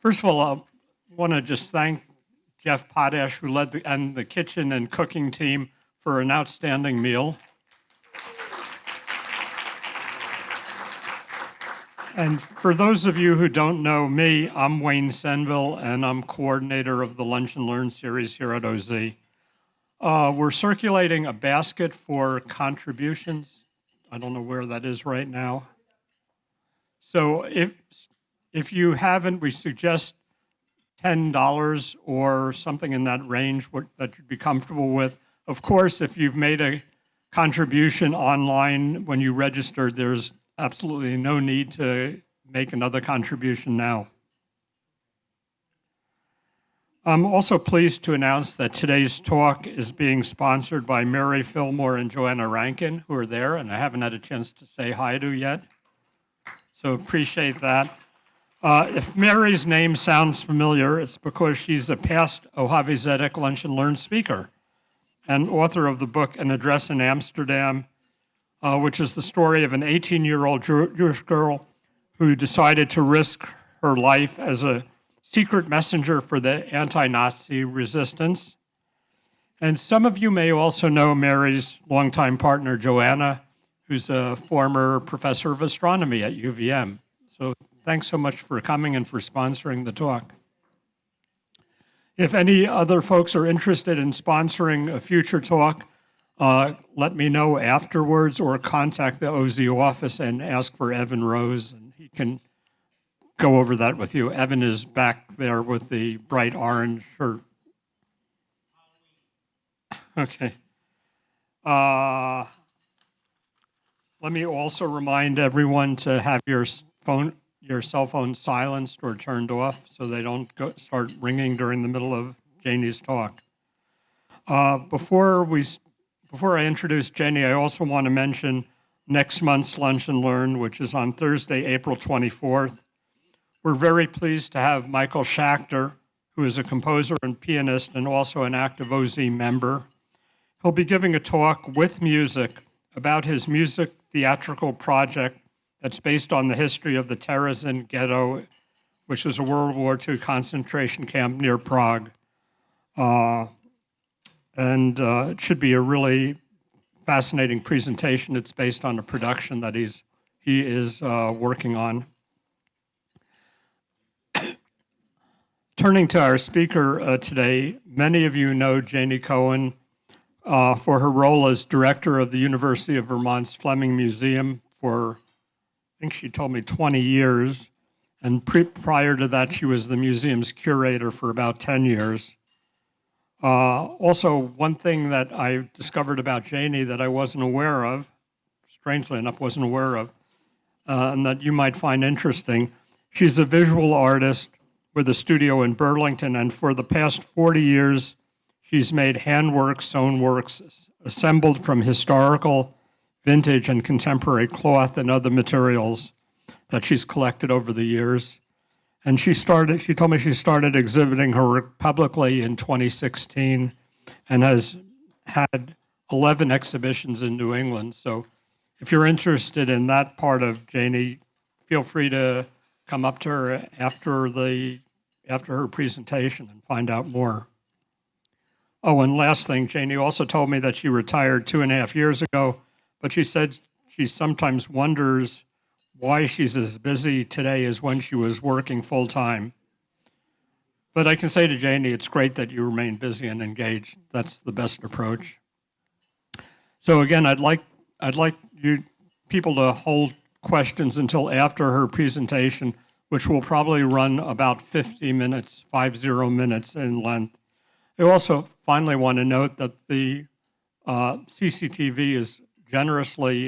First of all, I want to just thank Jeff Potash, who led the kitchen and cooking team for an outstanding meal. And for those of you who don't know me, I'm Wayne Senville, and I'm coordinator of the Lunch and Learn series here at OZ. We're circulating a basket for contributions. I don't know where that is right now. So if you haven't, we suggest $10 or something in that range that you'd be comfortable with. Of course, if you've made a contribution online when you registered, there's absolutely no need to make another contribution now. I'm also pleased to announce that today's talk is being sponsored by Mary Fillmore and Joanna Rankin, who are there, and I haven't had a chance to say hi to yet. So appreciate that. If Mary's name sounds familiar, it's because she's a past Ohavi Zedek Lunch and Learn speaker and author of the book An Address in Amsterdam, which is the story of an 18-year-old Jewish girl who decided to risk her life as a secret messenger for the anti-Nazi resistance. And some of you may also know Mary's longtime partner, Joanna, who's a former professor of astronomy at UVM. So thanks so much for coming and for sponsoring the talk. If any other folks are interested in sponsoring a future talk, let me know afterwards or contact the OZ office and ask for Evan Rose, and he can go over that with you. Evan is back there with the bright orange shirt. Okay. Let me also remind everyone to have your cell phone silenced or turned off so they don't start ringing during the middle of Janie's talk. Before I introduce Janie, I also want to mention next month's Lunch and Learn, which is on Thursday, April 24th. We're very pleased to have Michael Schachter, who is a composer and pianist and also an active OZ member. He'll be giving a talk with music about his music theatrical project that's based on the history of the Terezin ghetto, which is a World War II concentration camp near Prague. It should be a really fascinating presentation. It's based on a production that he is working on. Turning to our speaker today, many of you know Janie Cohen for her role as director of the University of Vermont's Fleming Museum for, I think she told me, 20 years. And prior to that, she was the museum's curator for about 10 years. Also, one thing that I discovered about Janie that I wasn't aware of, strangely enough, and that you might find interesting, she's a visual artist with a studio in Burlington, and for the past 40 years, she's made handwork, sewn works assembled from historical, vintage, and contemporary cloth and other materials that she's collected over the years. And she told me she started exhibiting her work publicly in 2016 and has had 11 exhibitions in New England. So if you're interested in that part of Janie, feel free to come up to her after her presentation and find out more. Oh, and last thing, Janie also told me that she retired 2.5 years ago, but she said she sometimes wonders why she's as busy today as when she was working full-time. But I can say to Janie, it's great that you remain busy and engaged. That's the best approach. So again, I'd like you people to hold questions until after her presentation, which will probably run about 50 minutes in length. I also finally want to note that the CCTV is generously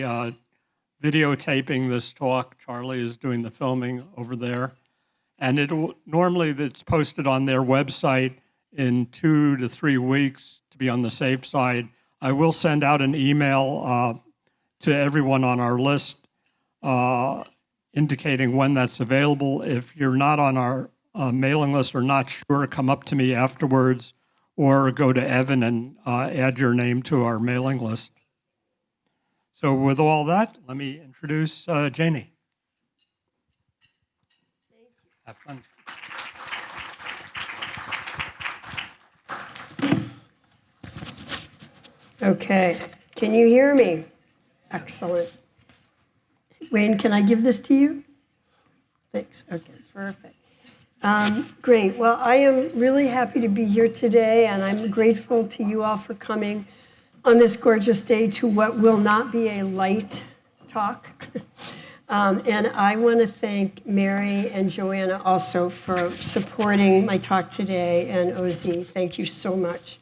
videotaping this talk. Charlie is doing the filming over there. And normally it's posted on their website in 2 to 3 weeks to be on the safe side. I will send out an email to everyone on our list indicating when that's available. If you're not on our mailing list or not sure, come up to me afterwards or go to Evan and add your name to our mailing list. So with all that, let me introduce Janie. Thank you. Have fun. Okay, can you hear me? Excellent. Wayne, can I give this to you? Thanks. Okay, perfect. Great. Well, I am really happy to be here today, and I'm grateful to you all for coming on this gorgeous day to what will not be a light talk. And I want to thank Mary and Joanna also for supporting my talk today, and Ozzy, thank you so much.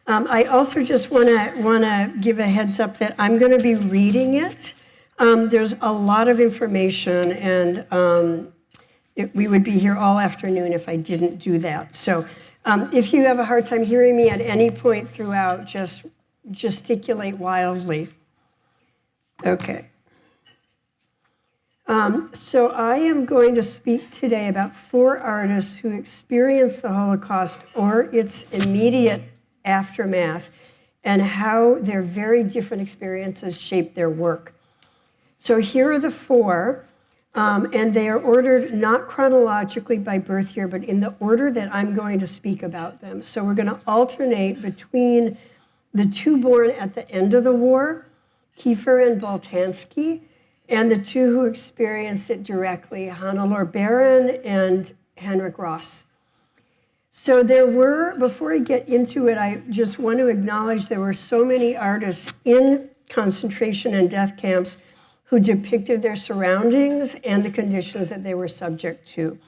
I also just want to give a heads up that I'm going to be reading it. There's a lot of information, and we would be here all afternoon if I didn't do that. So if you have a hard time hearing me at any point throughout, just gesticulate wildly. Okay. So I am going to speak today about 4 artists who experienced the Holocaust or its immediate aftermath and how their very different experiences shaped their work. So here are the 4, and they are ordered not chronologically by birth year, but in the order that I'm going to speak about them. So we're going to alternate between the 2 born at the end of the war, Kiefer and Boltanski, and the 2 who experienced it directly, Hannelore Baron and Henryk Ross. So there were, before I get into it, I just want to acknowledge there were so many artists in concentration and death camps who depicted their surroundings and the conditions that they were subject to.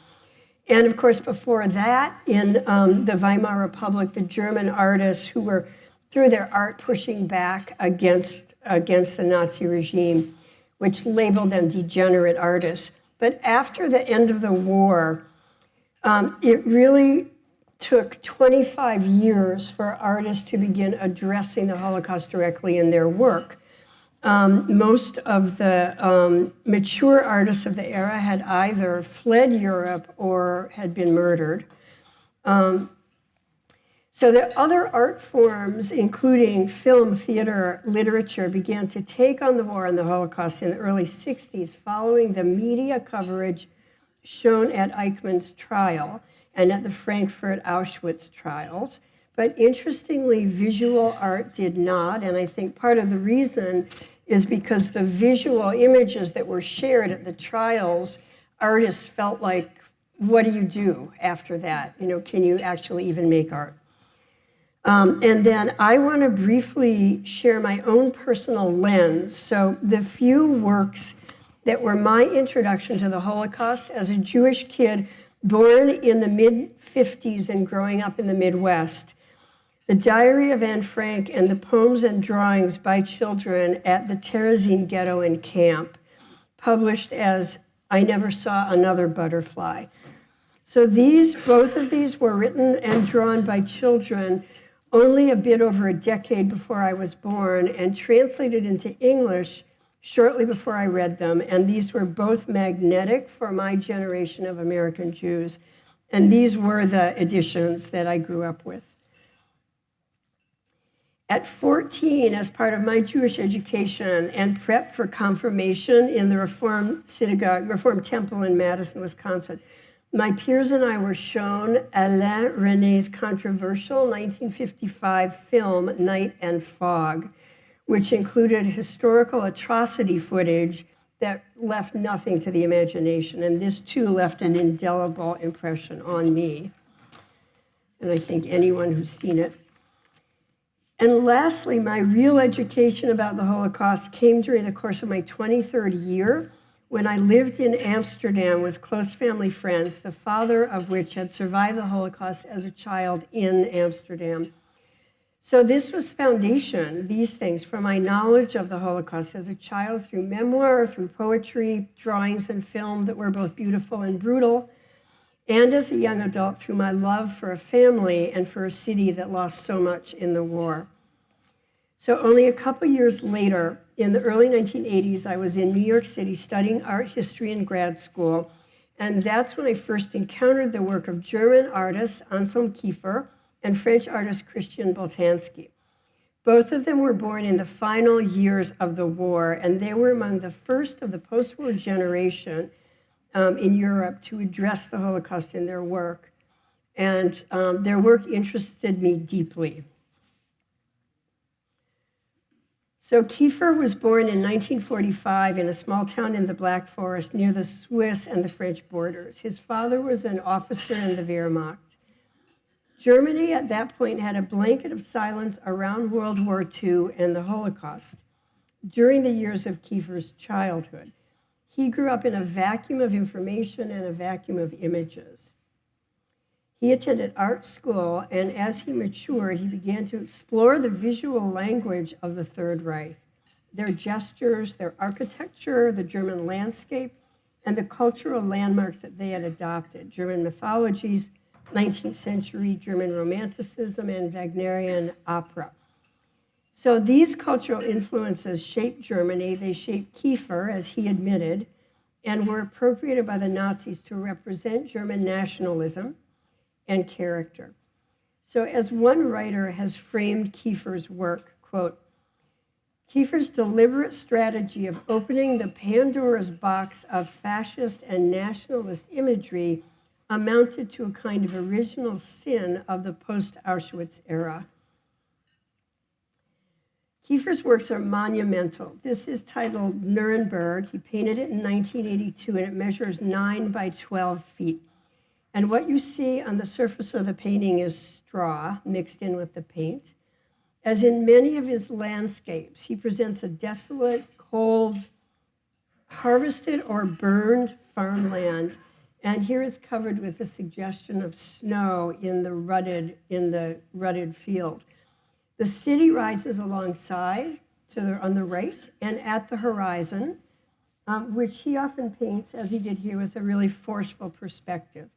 And of course, before that, in the Weimar Republic, the German artists who were, through their art, pushing back against the Nazi regime, which labeled them degenerate artists. But after the end of the war, it really took 25 years for artists to begin addressing the Holocaust directly in their work. Most of the mature artists of the era had either fled Europe or had been murdered. So the other art forms, including film, theater, literature, began to take on the war and the Holocaust in the early 60s following the media coverage shown at Eichmann's trial and at the Frankfurt Auschwitz trials. But interestingly, visual art did not, and I think part of the reason is because the visual images that were shared at the trials, artists felt like, what do you do after that? You know, can you actually even make art? And then I want to briefly share my own personal lens. So the few works that were my introduction to the Holocaust as a Jewish kid born in the mid-50s and growing up in the Midwest, the Diary of Anne Frank and the poems and drawings by children at the Terezin ghetto and camp, published as I Never Saw Another Butterfly. So both of these were written and drawn by children only a bit over a decade before I was born and translated into English shortly before I read them. And these were both magnetic for my generation of American Jews. And these were the editions that I grew up with. At 14, as part of my Jewish education and prep for confirmation in the Reform Synagogue, Reform Temple in Madison, Wisconsin, my peers and I were shown Alain René's controversial 1955 film, Night and Fog, which included historical atrocity footage that left nothing to the imagination. And this, too, left an indelible impression on me, and I think anyone who's seen it. And lastly, my real education about the Holocaust came during the course of my 23rd year when I lived in Amsterdam with close family friends, the father of which had survived the Holocaust as a child in Amsterdam. So this was the foundation, these things, for my knowledge of the Holocaust as a child through memoir, through poetry, drawings, and film that were both beautiful and brutal, and as a young adult through my love for a family and for a city that lost so much in the war. So only a couple years later, in the early 1980s, I was in New York City studying art history in grad school, and that's when I first encountered the work of German artist Anselm Kiefer and French artist Christian Boltanski. Both of them were born in the final years of the war, and they were among the first of the post-war generation in Europe to address the Holocaust in their work. And their work interested me deeply. So Kiefer was born in 1945 in a small town in the Black Forest near the Swiss and the French borders. His father was an officer in the Wehrmacht. Germany at that point had a blanket of silence around World War II and the Holocaust during the years of Kiefer's childhood. He grew up in a vacuum of information and a vacuum of images. He attended art school, and as he matured, he began to explore the visual language of the Third Reich, their gestures, their architecture, the German landscape, and the cultural landmarks that they had adopted, German mythologies, 19th century German Romanticism, and Wagnerian opera. So these cultural influences shaped Germany. They shaped Kiefer, as he admitted, and were appropriated by the Nazis to represent German nationalism and character. So as one writer has framed Kiefer's work, quote, Kiefer's deliberate strategy of opening the Pandora's box of fascist and nationalist imagery amounted to a kind of original sin of the post-Auschwitz era. Kiefer's works are monumental. This is titled Nuremberg. He painted it in 1982, and it measures 9 by 12 feet. And what you see on the surface of the painting is straw mixed in with the paint. As in many of his landscapes, he presents a desolate, cold, harvested or burned farmland. And here it's covered with a suggestion of snow in the rutted field. The city rises alongside, on the right, and at the horizon, which he often paints, as he did here, with a really forceful perspective.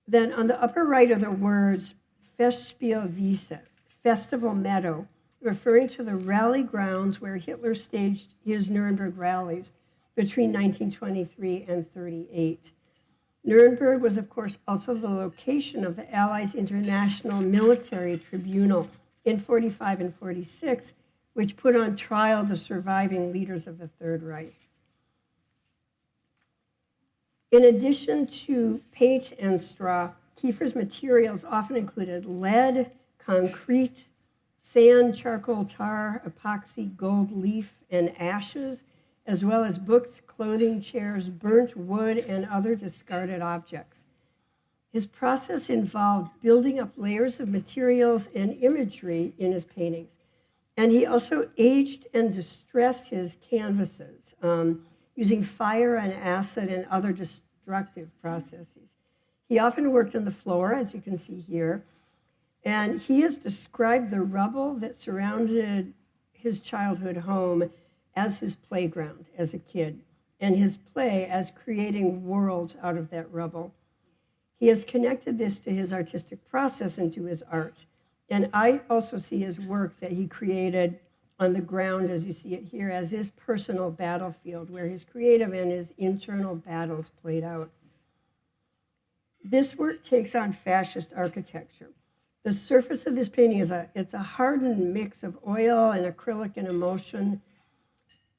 Then on the upper right are the words Festspielwiese, Festival Meadow, referring to the rally grounds where Hitler staged his Nuremberg rallies between 1923 and 38. Nuremberg was, of course, also the location of the Allies' International Military Tribunal in 45 and 46, which put on trial the surviving leaders of the Third Reich. In addition to paint and straw, Kiefer's materials often included lead, concrete, sand, charcoal, tar, epoxy, gold leaf, and ashes, as well as books, clothing, chairs, burnt wood, and other discarded objects. His process involved building up layers of materials and imagery in his paintings. And he also aged and distressed his canvases using fire and acid and other destructive processes. He often worked on the floor, as you can see here, and he has described the rubble that surrounded his childhood home as his playground as a kid, and his play as creating worlds out of that rubble. He has connected this to his artistic process and to his art. And I also see his work that he created on the ground, as you see it here, as his personal battlefield, where his creative and his internal battles played out. This work takes on fascist architecture. The surface of this painting it's a hardened mix of oil and acrylic and emulsion,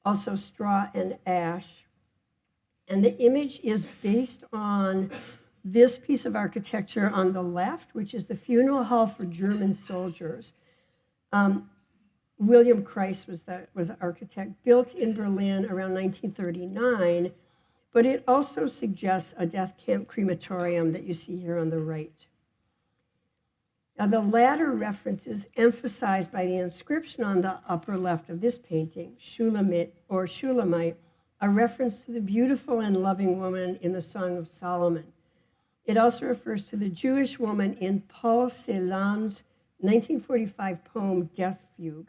also straw and ash. And the image is based on this piece of architecture on the left, which is the funeral hall for German soldiers. William Kreis was the architect, built in Berlin around 1939, but it also suggests a death camp crematorium that you see here on the right. Now, the latter reference is emphasized by the inscription on the upper left of this painting, Shulamit or Shulamite, a reference to the beautiful and loving woman in the Song of Solomon. It also refers to the Jewish woman in Paul Celan's 1945 poem, Death Fugue,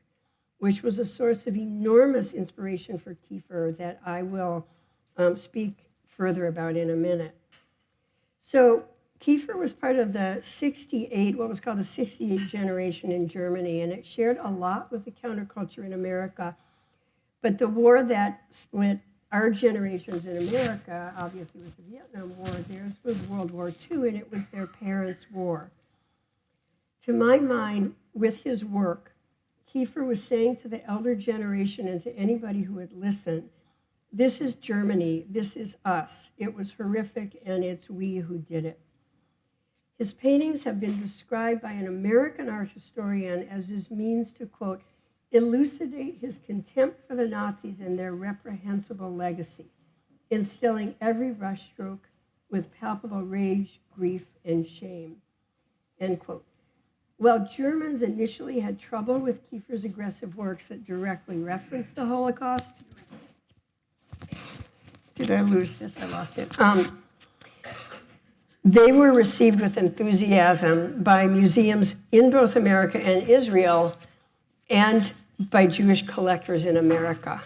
which was a source of enormous inspiration for Kiefer that I will speak further about in a minute. So Kiefer was part of the 68, what was called the 68 generation in Germany, and it shared a lot with the counterculture in America. But the war that split our generations in America, obviously, was the Vietnam War. Theirs was World War II, and it was their parents' war. To my mind, with his work, Kiefer was saying to the elder generation and to anybody who would listen, this is Germany, this is us. It was horrific, and it's we who did it. His paintings have been described by an American art historian as his means to, quote, elucidate his contempt for the Nazis and their reprehensible legacy, instilling every brushstroke with palpable rage, grief, and shame, end quote. While Germans initially had trouble with Kiefer's aggressive works that directly referenced the Holocaust, did I lose this? I lost it. They were received with enthusiasm by museums in both America and Israel and by Jewish collectors in America.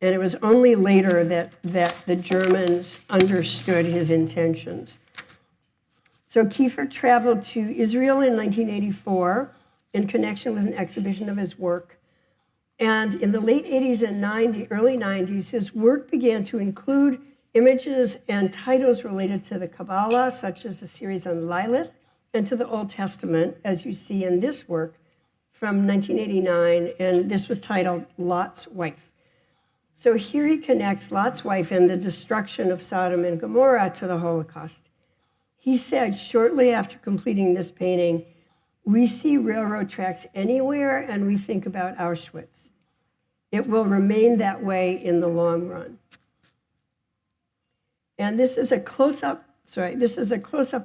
And it was only later that the Germans understood his intentions. So Kiefer traveled to Israel in 1984 in connection with an exhibition of his work. And in the late 80s and early 90s, his work began to include images and titles related to the Kabbalah, such as the series on Lilith, and to the Old Testament, as you see in this work from 1989, and this was titled Lot's Wife. So here he connects Lot's wife and the destruction of Sodom and Gomorrah to the Holocaust. He said shortly after completing this painting, "We see railroad tracks anywhere and we think about Auschwitz. It will remain that way in the long run." And this is a close-up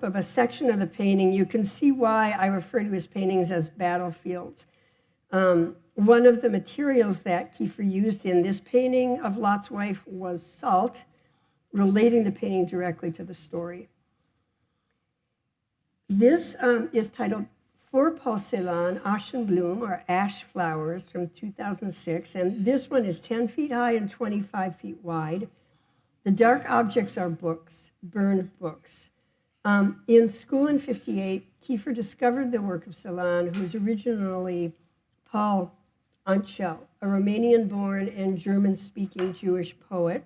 of a section of the painting. You can see why I refer to his paintings as battlefields. One of the materials that Kiefer used in this painting of Lot's wife was salt, relating the painting directly to the story. This is titled For Paul Celan, Aschenblumen, or Ash Flowers, from 2006, and this one is 10 feet high and 25 feet wide. The dark objects are books, burned books. In school in 58, Kiefer discovered the work of Celan, who was originally Paul Anselm, a Romanian-born and German-speaking Jewish poet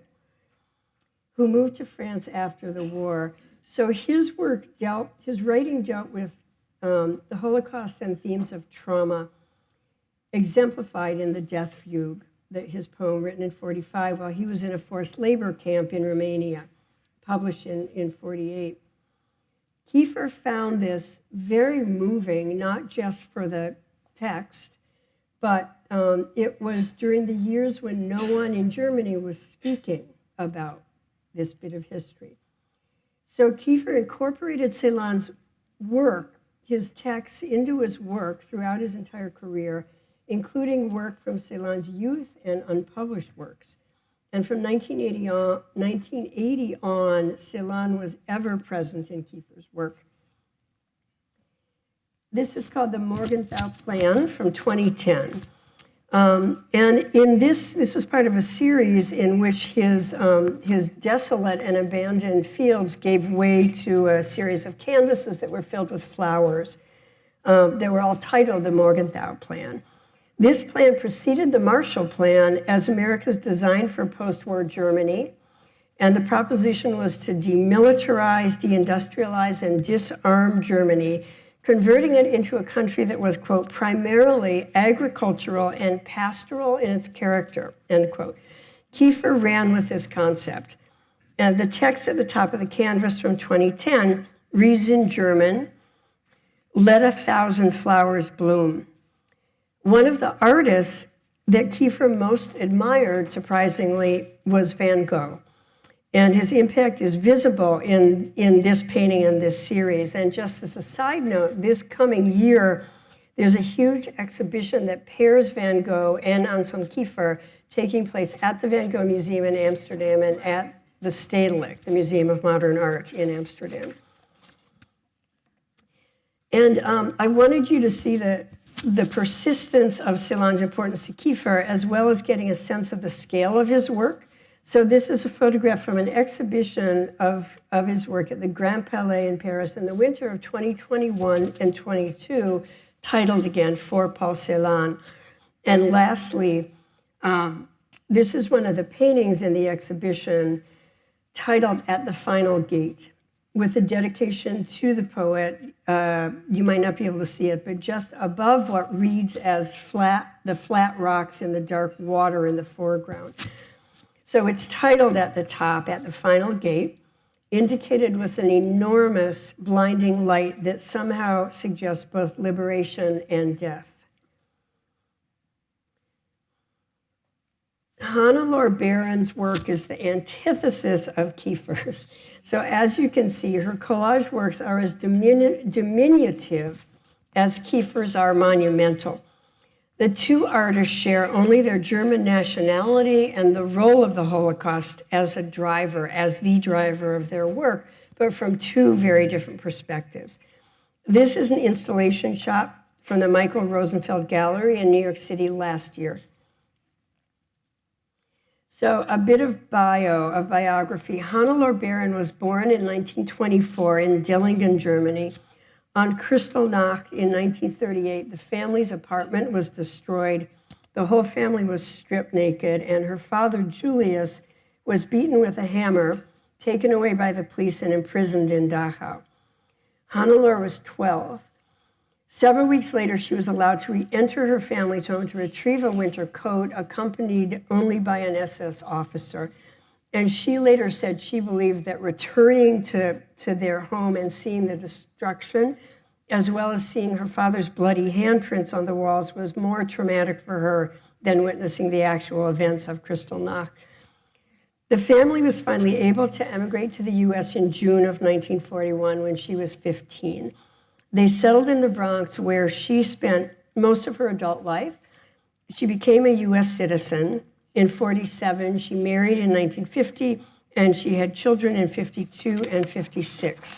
who moved to France after the war. So his writing dealt with the Holocaust and themes of trauma, exemplified in the Death Fugue, his poem written in 45 while he was in a forced labor camp in Romania, published in 48. Kiefer found this very moving, not just for the text, but it was during the years when no one in Germany was speaking about this bit of history. So Kiefer incorporated Celan's work, his texts, into his work throughout his entire career, including work from Celan's youth and unpublished works. And from 1980 on, Celan was ever present in Kiefer's work. This is called the Morgenthau Plan from 2010. And in this was part of a series in which his desolate and abandoned fields gave way to a series of canvases that were filled with flowers. They were all titled the Morgenthau Plan. This plan preceded the Marshall Plan as America's design for post-war Germany, and the proposition was to demilitarize, deindustrialize, and disarm Germany, converting it into a country that was, quote, primarily agricultural and pastoral in its character, end quote. Kiefer ran with this concept. And the text at the top of the canvas from 2010 reads in German, "Let 1,000 flowers bloom." One of the artists that Kiefer most admired, surprisingly, was Van Gogh. And his impact is visible in this painting and this series. And just as a side note, this coming year, there's a huge exhibition that pairs Van Gogh and Anselm Kiefer, taking place at the Van Gogh Museum in Amsterdam and at the Stedelijk, the Museum of Modern Art in Amsterdam. And I wanted you to see the persistence of Celan's importance to Kiefer, as well as getting a sense of the scale of his work. So this is a photograph from an exhibition of his work at the Grand Palais in Paris in the winter of 2021 and 22, titled again, For Paul Celan. And lastly, this is one of the paintings in the exhibition titled At the Final Gate, with a dedication to the poet. You might not be able to see it, but just above what reads as the flat rocks and the dark water in the foreground. So it's titled at the top, At the Final Gate, indicated with an enormous blinding light that somehow suggests both liberation and death. Hannelore Baron's work is the antithesis of Kiefer's. So as you can see, her collage works are as diminutive as Kiefer's are monumental. The two artists share only their German nationality and the role of the Holocaust as the driver of their work, but from two very different perspectives. This is an installation shot from the Michael Rosenfeld Gallery in New York City last year. So a bit of biography. Hannelore Baron was born in 1924 in Dillingen, Germany. On Kristallnacht in 1938, the family's apartment was destroyed. The whole family was stripped naked, and her father, Julius, was beaten with a hammer, taken away by the police, and imprisoned in Dachau. Hannelore was 12. Several weeks later, she was allowed to re-enter her family's home to retrieve a winter coat, accompanied only by an SS officer. And she later said she believed that returning to their home and seeing the destruction, as well as seeing her father's bloody handprints on the walls, was more traumatic for her than witnessing the actual events of Kristallnacht. The family was finally able to emigrate to the US in June of 1941 when she was 15. They settled in the Bronx, where she spent most of her adult life. She became a US citizen in 1947. She married in 1950, and she had children in 1952 and 1956.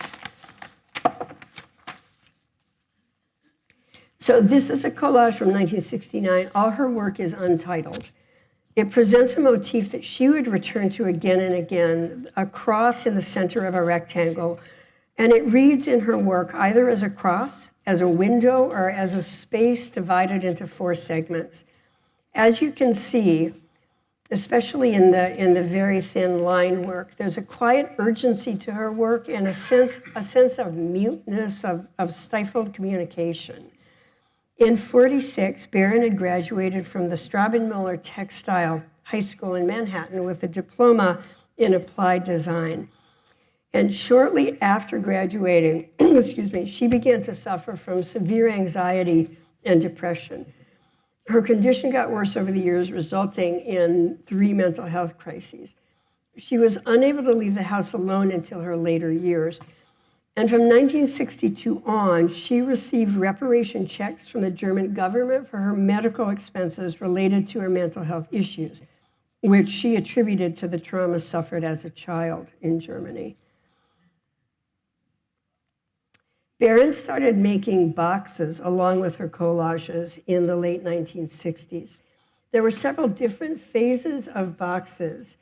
So this is a collage from 1969. All her work is untitled. It presents a motif that she would return to again and again, a cross in the center of a rectangle. And it reads in her work either as a cross, as a window, or as a space divided into 4 segments. As you can see, especially in the very thin line work, there's a quiet urgency to her work and a sense of muteness, of stifled communication. In 1946, Baron had graduated from the Straubing-Miller Textile High School in Manhattan with a diploma in applied design. And shortly after graduating, she began to suffer from severe anxiety and depression. Her condition got worse over the years, resulting in 3 mental health crises. She was unable to leave the house alone until her later years. And from 1962 on, she received reparation checks from the German government for her medical expenses related to her mental health issues, which she attributed to the trauma suffered as a child in Germany. Baron started making boxes along with her collages in the late 1960s. There were several different phases of boxes.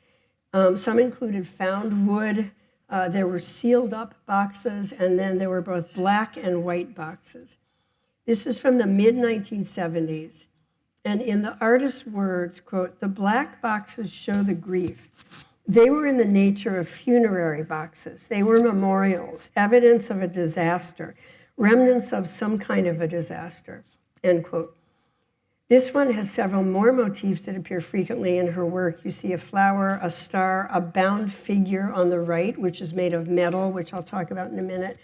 Some included found wood, there were sealed up boxes, and then there were both black and white boxes. This is from the mid-1970s. And in the artist's words, quote, "The black boxes show the grief. They were in the nature of funerary boxes. They were memorials, evidence of a disaster, remnants of some kind of a disaster," end quote. This one has several more motifs that appear frequently in her work. You see a flower, a star, a bound figure on the right, which is made of metal, which I'll talk about in a minute,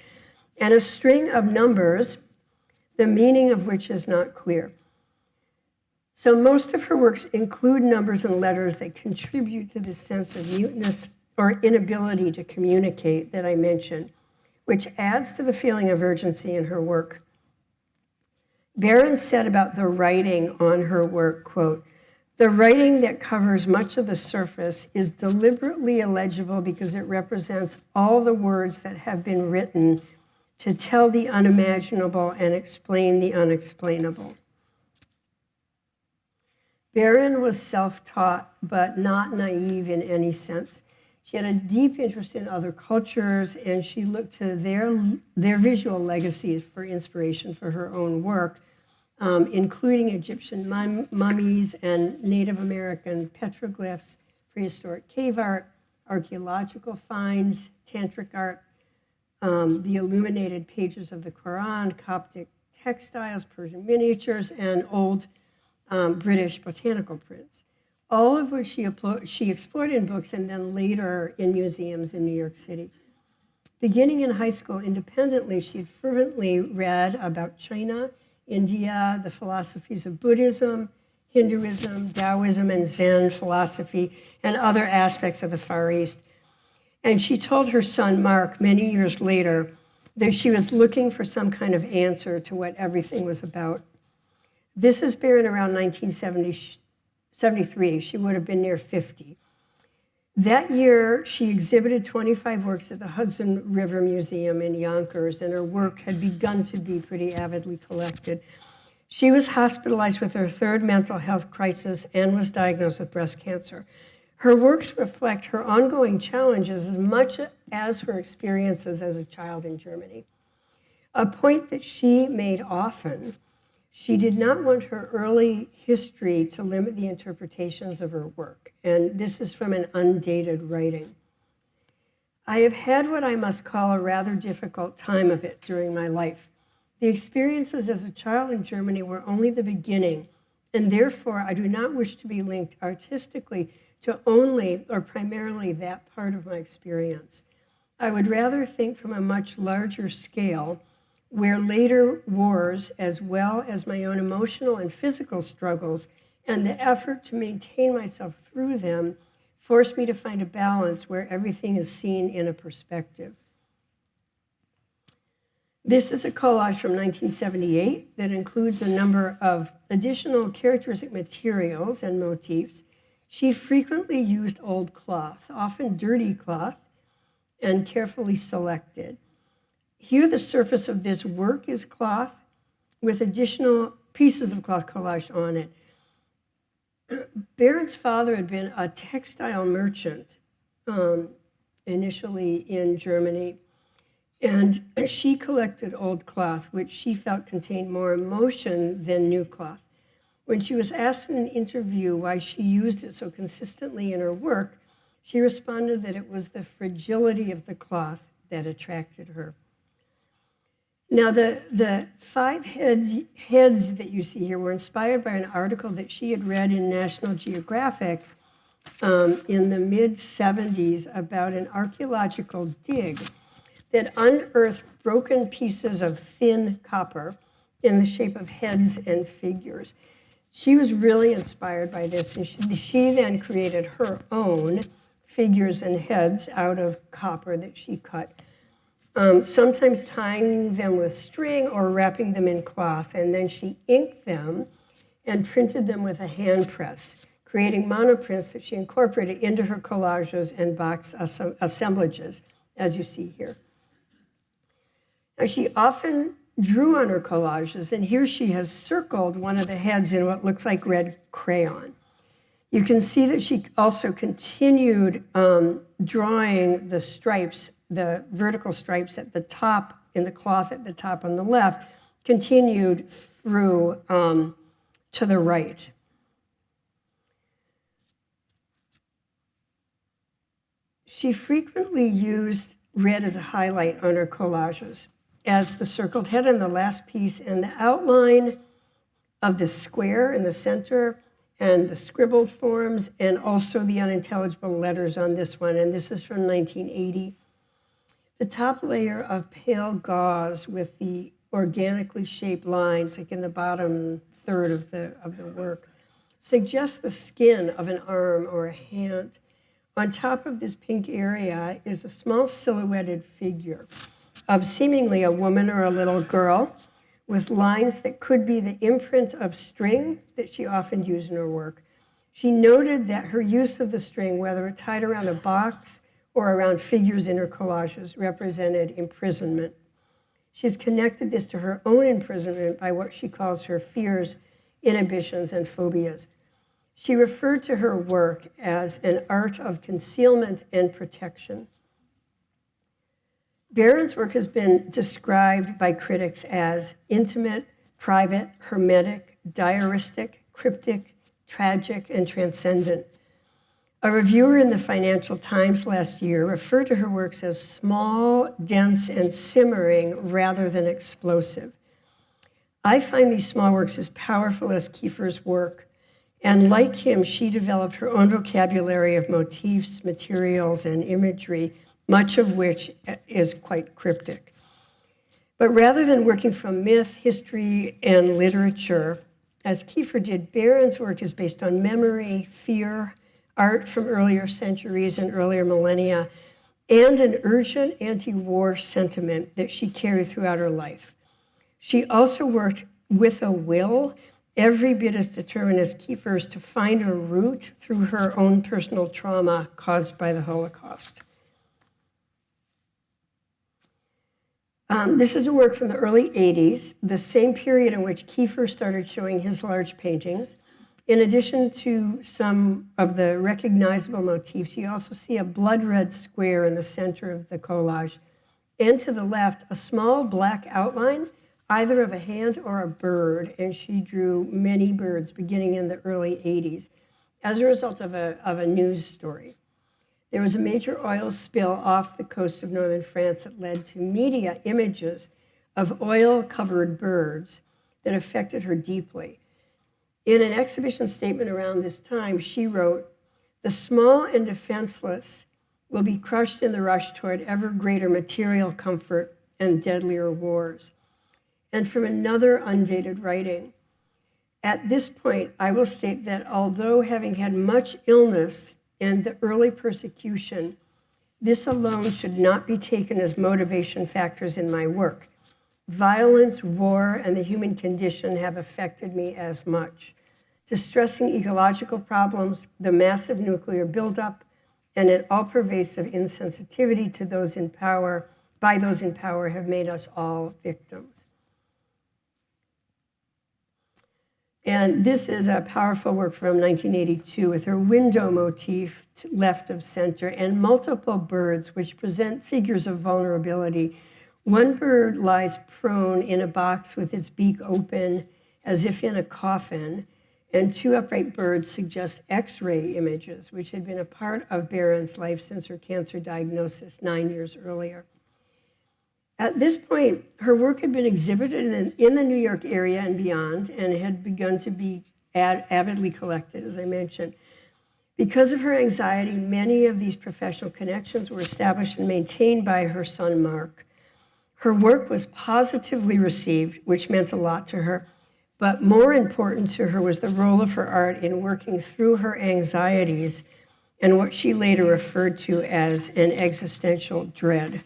and a string of numbers, the meaning of which is not clear. So most of her works include numbers and letters that contribute to this sense of muteness or inability to communicate that I mentioned, which adds to the feeling of urgency in her work. Baron said about the writing on her work, quote, "The writing that covers much of the surface is deliberately illegible because it represents all the words that have been written to tell the unimaginable and explain the unexplainable." Baron was self-taught, but not naive in any sense. She had a deep interest in other cultures, and she looked to their visual legacies for inspiration for her own work, including Egyptian mummies and Native American petroglyphs, prehistoric cave art, archaeological finds, tantric art, the illuminated pages of the Quran, Coptic textiles, Persian miniatures, and old British botanical prints, all of which she explored in books and then later in museums in New York City. Beginning in high school independently, she had fervently read about China, India, the philosophies of Buddhism, Hinduism, Taoism, and Zen philosophy, and other aspects of the Far East. And she told her son, Mark, many years later, that she was looking for some kind of answer to what everything was about. This is Baron around 1973. She would have been near 50. That year, she exhibited 25 works at the Hudson River Museum in Yonkers, and her work had begun to be pretty avidly collected. She was hospitalized with her third mental health crisis and was diagnosed with breast cancer. Her works reflect her ongoing challenges as much as her experiences as a child in Germany. A point that she made often, she did not want her early history to limit the interpretations of her work, and this is from an undated writing. I have had what I must call a rather difficult time of it during my life. The experiences as a child in Germany were only the beginning, and therefore I do not wish to be linked artistically to only or primarily that part of my experience. I would rather think from a much larger scale, where later wars, as well as my own emotional and physical struggles and the effort to maintain myself through them, forced me to find a balance where everything is seen in a perspective. This is a collage from 1978 that includes a number of additional characteristic materials and motifs. She frequently used old cloth, often dirty cloth, and carefully selected. Here, the surface of this work is cloth with additional pieces of cloth collage on it. Baron's father had been a textile merchant initially in Germany, and she collected old cloth, which she felt contained more emotion than new cloth. When she was asked in an interview why she used it so consistently in her work, she responded that it was the fragility of the cloth that attracted her. Now, the five heads that you see here were inspired by an article that she had read in National Geographic in the mid-70s about an archaeological dig that unearthed broken pieces of thin copper in the shape of heads and figures. She was really inspired by this, and she then created her own figures and heads out of copper that she cut. Sometimes tying them with string or wrapping them in cloth, and then she inked them and printed them with a hand press, creating monoprints that she incorporated into her collages and box assemblages, as you see here. Now, she often drew on her collages, and here she has circled one of the heads in what looks like red crayon. You can see that she also continued drawing the stripes, the vertical stripes at the top, in the cloth at the top on the left, continued through to the right. She frequently used red as a highlight on her collages, as the circled head in the last piece and the outline of the square in the center and the scribbled forms and also the unintelligible letters on this one, and this is from 1980. The top layer of pale gauze with the organically shaped lines, like in the bottom third of the work, suggests the skin of an arm or a hand. On top of this pink area is a small silhouetted figure of seemingly a woman or a little girl with lines that could be the imprint of string that she often used in her work. She noted that her use of the string, whether tied around a box or around figures in her collages, represented imprisonment. She's connected this to her own imprisonment by what she calls her fears, inhibitions, and phobias. She referred to her work as an art of concealment and protection. Baron's work has been described by critics as intimate, private, hermetic, diaristic, cryptic, tragic, and transcendent. A reviewer in the Financial Times last year referred to her works as small, dense, and simmering rather than explosive. I find these small works as powerful as Kiefer's work, and like him, she developed her own vocabulary of motifs, materials, and imagery, much of which is quite cryptic. But rather than working from myth, history, and literature, as Kiefer did, Baron's work is based on memory, fear, art from earlier centuries and earlier millennia, and an urgent anti-war sentiment that she carried throughout her life. She also worked with a will, every bit as determined as Kiefer's, to find a route through her own personal trauma caused by the Holocaust. This is a work from the early 80s, the same period in which Kiefer started showing his large paintings. In addition to some of the recognizable motifs, you also see a blood red square in the center of the collage, and to the left, a small black outline, either of a hand or a bird, and she drew many birds beginning in the early 80s as a result of a news story. There was a major oil spill off the coast of northern France that led to media images of oil-covered birds that affected her deeply. In an exhibition statement around this time, she wrote, "The small and defenseless will be crushed in the rush toward ever greater material comfort and deadlier wars." And from another undated writing, "At this point, I will state that although having had much illness and the early persecution, this alone should not be taken as motivation factors in my work. Violence, war, and the human condition have affected me as much. Distressing ecological problems, the massive nuclear buildup, and an all-pervasive insensitivity to those in power, by those in power, have made us all victims." And this is a powerful work from 1982 with her window motif left of center and multiple birds which present figures of vulnerability. One bird lies prone in a box with its beak open as if in a coffin, and two upright birds suggest X-ray images, which had been a part of Baron's life since her cancer diagnosis 9 years earlier. At this point, her work had been exhibited in the New York area and beyond, and had begun to be avidly collected, as I mentioned. Because of her anxiety, many of these professional connections were established and maintained by her son, Mark. Her work was positively received, which meant a lot to her, but more important to her was the role of her art in working through her anxieties and what she later referred to as an existential dread.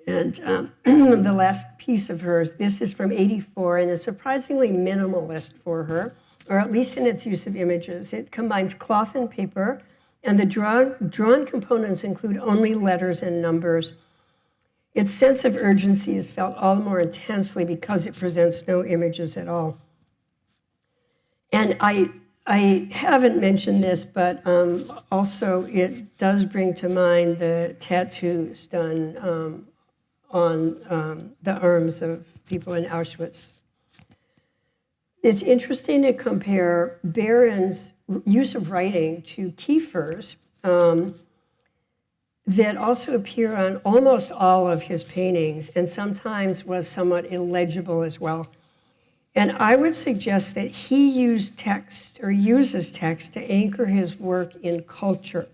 And the last piece of hers, this is from '84 and is surprisingly minimalist for her, or at least in its use of images. It combines cloth and paper, and the drawn components include only letters and numbers. Its sense of urgency is felt all the more intensely because it presents no images at all. And I haven't mentioned this, but also it does bring to mind the tattoos done on the arms of people in Auschwitz. It's interesting to compare Baron's use of writing to Kiefer's that also appear on almost all of his paintings and sometimes was somewhat illegible as well. And I would suggest that he used text or uses text to anchor his work in culture.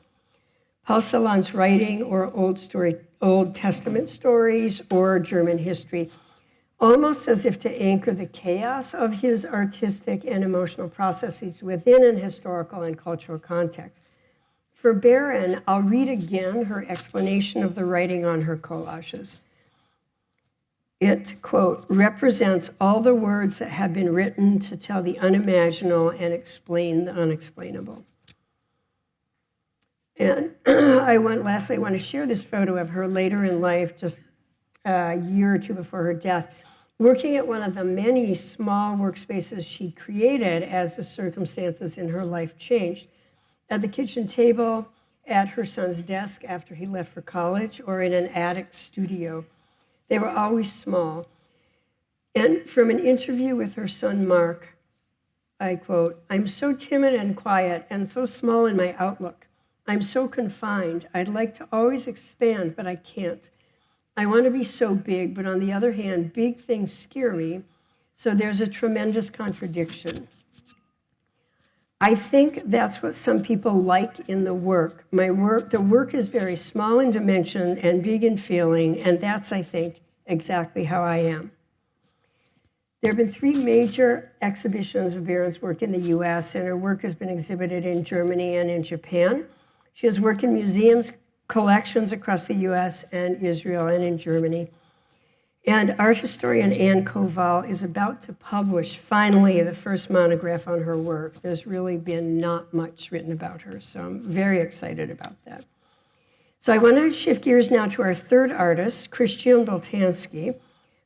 Paul Celan's writing or Old Testament stories or German history, almost as if to anchor the chaos of his artistic and emotional processes within an historical and cultural context. For Baron, I'll read again her explanation of the writing on her collages. It, quote, represents all the words that have been written to tell the unimaginable and explain the unexplainable. And lastly, I want to share this photo of her later in life, just a year or two before her death, working at one of the many small workspaces she created as the circumstances in her life changed. At the kitchen table, at her son's desk after he left for college, or in an attic studio. They were always small. And from an interview with her son, Mark, I quote, "I'm so timid and quiet and so small in my outlook. I'm so confined. I'd like to always expand, but I can't. I want to be so big, but on the other hand, big things scare me, so there's a tremendous contradiction. I think that's what some people like in the work. The work is very small in dimension and big in feeling, and that's, I think, exactly how I am. There have been 3 major exhibitions of Baron's work in the US, and her work has been exhibited in Germany and in Japan. She has worked in museums, collections across the US and Israel and in Germany. And art historian Anne Koval is about to publish, finally, the first monograph on her work. There's really been not much written about her, so I'm very excited about that. So I want to shift gears now to our third artist, Christian Boltanski,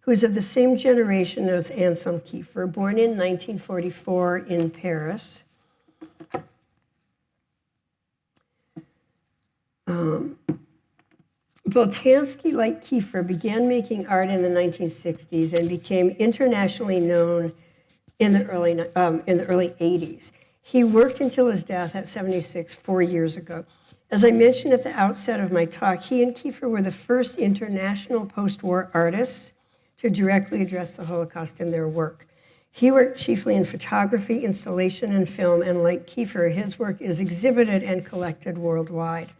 who's of the same generation as Anselm Kiefer, born in 1944 in Paris. Boltanski, like Kiefer, began making art in the 1960s and became internationally known in the early 80s. He worked until his death at 76, 4 years ago. As I mentioned at the outset of my talk, he and Kiefer were the first international post-war artists to directly address the Holocaust in their work. He worked chiefly in photography, installation, and film, and like Kiefer, his work is exhibited and collected worldwide.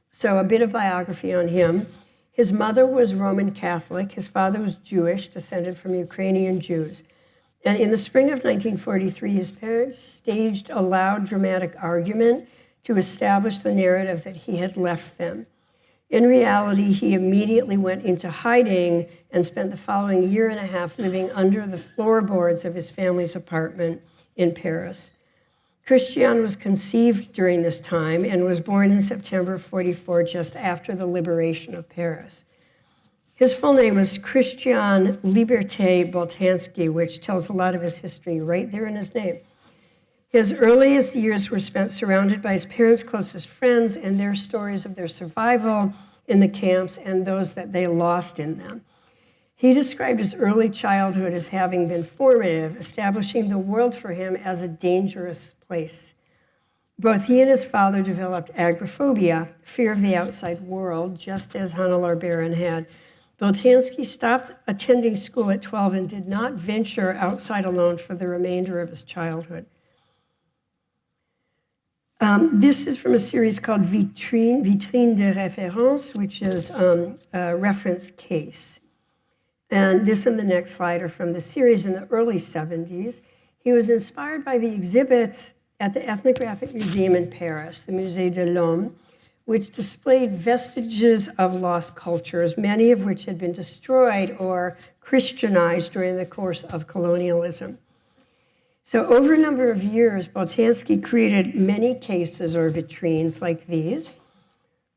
So a bit of biography on him. His mother was Roman Catholic. His father was Jewish, descended from Ukrainian Jews. And in the spring of 1943, his parents staged a loud, dramatic argument to establish the narrative that he had left them. In reality, he immediately went into hiding and spent the following year and a half living under the floorboards of his family's apartment in Paris. Christian was conceived during this time and was born in September of 44, just after the liberation of Paris. His full name was Christian Liberté Boltanski, which tells a lot of his history right there in his name. His earliest years were spent surrounded by his parents' closest friends and their stories of their survival in the camps and those that they lost in them. He described his early childhood as having been formative, establishing the world for him as a dangerous place. Both he and his father developed agoraphobia, fear of the outside world, just as Hannelore Baron had. Boltanski stopped attending school at 12 and did not venture outside alone for the remainder of his childhood. This is from a series called Vitrine de Référence, which is a reference case. And this and the next slide are from the series in the early 70s. He was inspired by the exhibits at the Ethnographic Museum in Paris, the Musée de l'Homme, which displayed vestiges of lost cultures, many of which had been destroyed or Christianized during the course of colonialism. So over a number of years, Boltanski created many cases or vitrines like these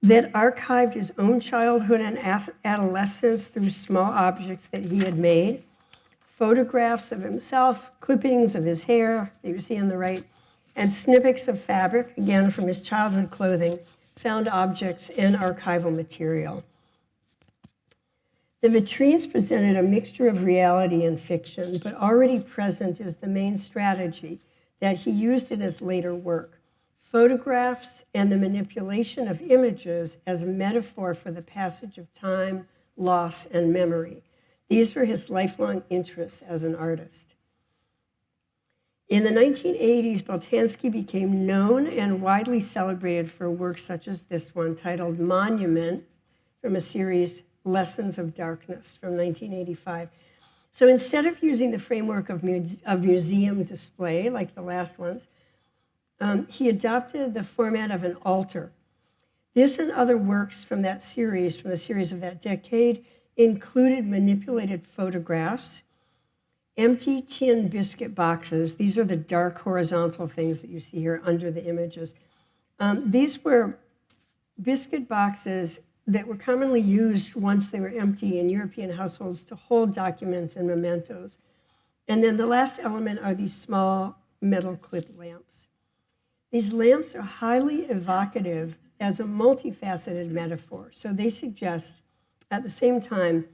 that archived his own childhood and adolescence through small objects that he had made, photographs of himself, clippings of his hair that you see on the right, and snippets of fabric, again from his childhood clothing, found objects, and archival material. The vitrines presented a mixture of reality and fiction, but already present is the main strategy that he used in his later work. Photographs and the manipulation of images as a metaphor for the passage of time, loss, and memory. These were his lifelong interests as an artist. In the 1980s, Boltanski became known and widely celebrated for works such as this one, titled Monument, from a series, Lessons of Darkness, from 1985. So instead of using the framework of museum display, like the last ones, he adopted the format of an altar. This and other works from that series, from the series of that decade, included manipulated photographs, empty tin biscuit boxes. These are the dark horizontal things that you see here under the images. These were biscuit boxes that were commonly used once they were empty in European households to hold documents and mementos. And then the last element are these small metal clip lamps. These lamps are highly evocative as a multifaceted metaphor. So they suggest, at the same time,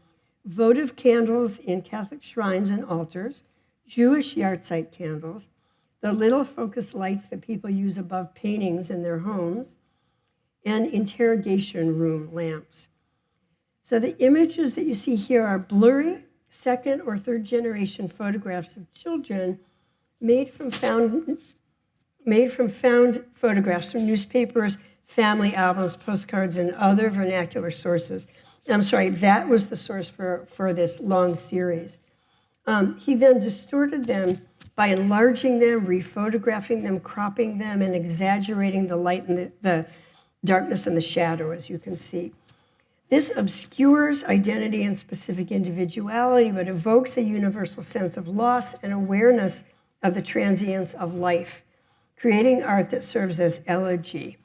votive candles in Catholic shrines and altars, Jewish yahrzeit candles, the little focus lights that people use above paintings in their homes, and interrogation room lamps. So the images that you see here are blurry, second or third generation photographs of children made from found photographs from newspapers, family albums, postcards, and other vernacular sources. that was the source for this long series. He then distorted them by enlarging them, rephotographing them, cropping them, and exaggerating the light and the darkness and the shadow, as you can see. This obscures identity and specific individuality, but evokes a universal sense of loss and awareness of the transience of life, creating art that serves as elegy.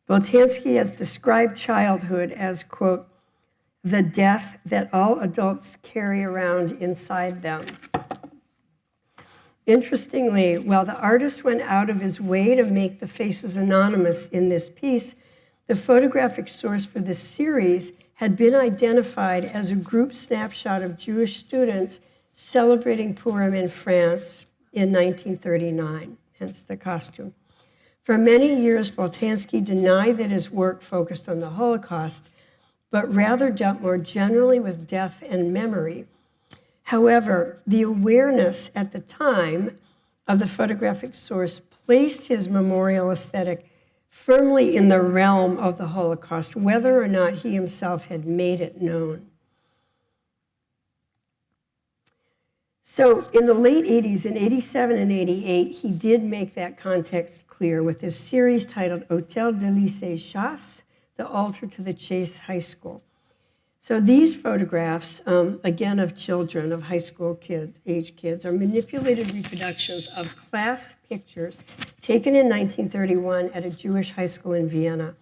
Boltanski has described childhood as, quote, the death that all adults carry around inside them. Interestingly, while the artist went out of his way to make the faces anonymous in this piece, the photographic source for this series had been identified as a group snapshot of Jewish students celebrating Purim in France in 1939, hence the costume. For many years, Boltanski denied that his work focused on the Holocaust, but rather dealt more generally with death and memory. However, the awareness at the time of the photographic source placed his memorial aesthetic firmly in the realm of the Holocaust, whether or not he himself had made it known. So in the late 80s, in 87 and 88, he did make that context clear with his series titled Hôtel de Lycée Chasse, the altar to the Chase High School. So these photographs, again of children, of high school kids, are manipulated reproductions of class pictures taken in 1931 at a Jewish high school in Vienna.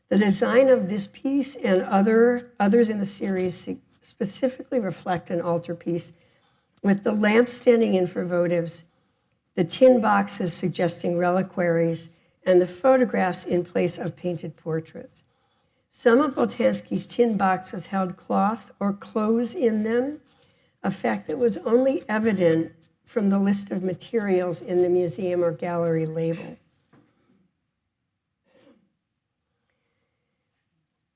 The design of this piece and others in the series specifically reflect an altarpiece with the lamp standing in for votives, the tin boxes suggesting reliquaries, and the photographs in place of painted portraits. Some of Boltanski's tin boxes held cloth or clothes in them, a fact that was only evident from the list of materials in the museum or gallery label.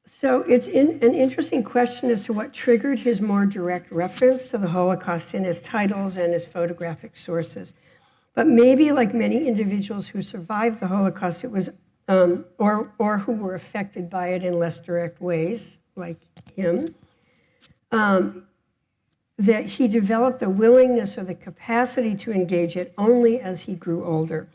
So it's an interesting question as to what triggered his more direct reference to the Holocaust in his titles and his photographic sources. But maybe like many individuals who survived the Holocaust, it was or who were affected by it in less direct ways, like him, that he developed the willingness or the capacity to engage it only as he grew older.